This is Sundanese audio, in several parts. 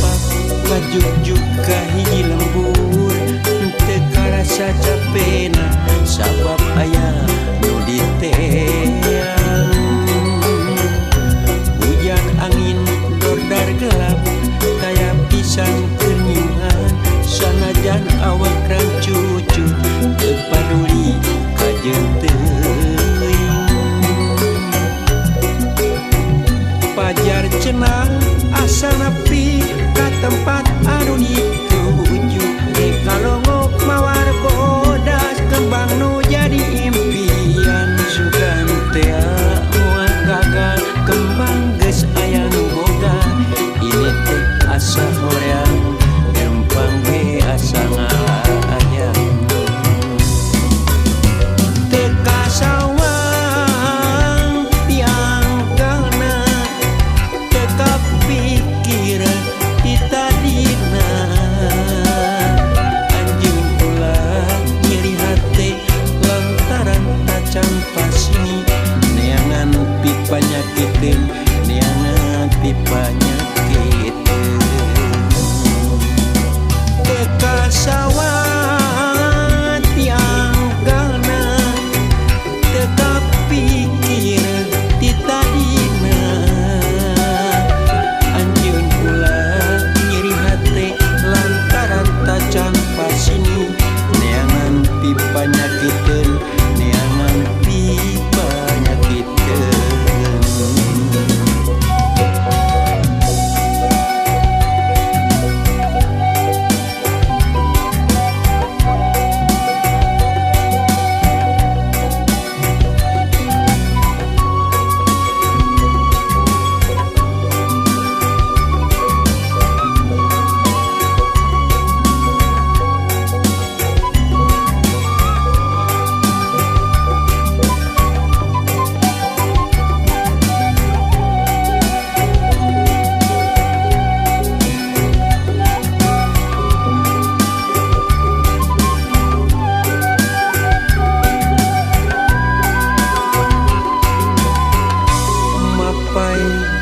satapak ngajuk-juk ka hiji lembur teu karasa capena sabab aya nu diteang. Hujan angin dordar gelap kaya pisan keningan sanajan awak rancucu teu paduli ka jeung teuing. Pajar cenah asa nepi ka tempat anu dituju kalongok mawar bodas kembang nu jadi impian sugan teu moal gagal kembang geus aya nu boga ini teh asa horeang rempang ge asa ngayang teu kasawang tiang kana teu kapikir di tadina anjeun ulah nyeri hate lantaran tacan pasini neangan pipanyakikeun neangan pipanyakikeun teu kasawang tiang kana teu kapikir di tadina anjeun ulah nyeri hate lantaran tacan pasini neangan pipanyakikeun neangan pipanyakikeun.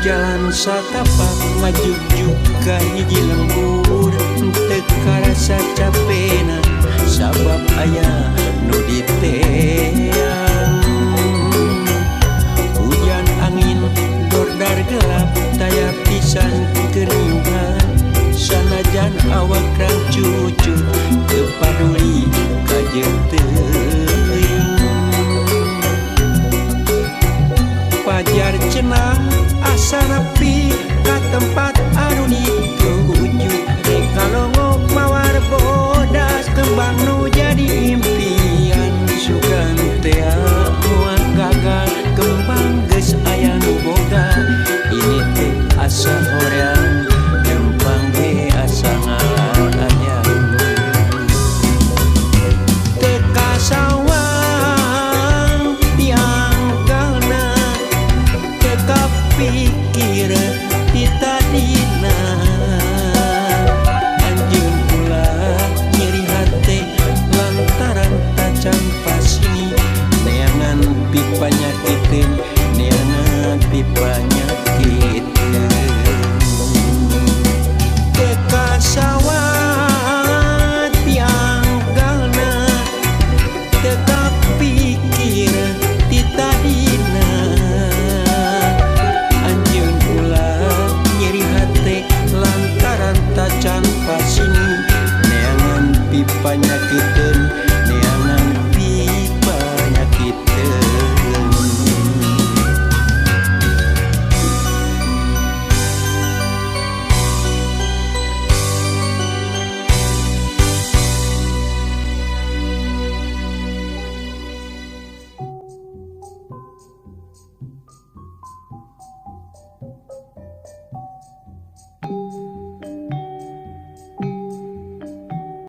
Jalan satapak ngajuk-juk ka hiji lembur teu karasa capena sabab aya nu diteang. Hujan angin dordar gelap taya pisan keringan sanajan awak rancucu teu paduli ka jeung teuing. Pajar cenah asa nepi ka tempat anu dituju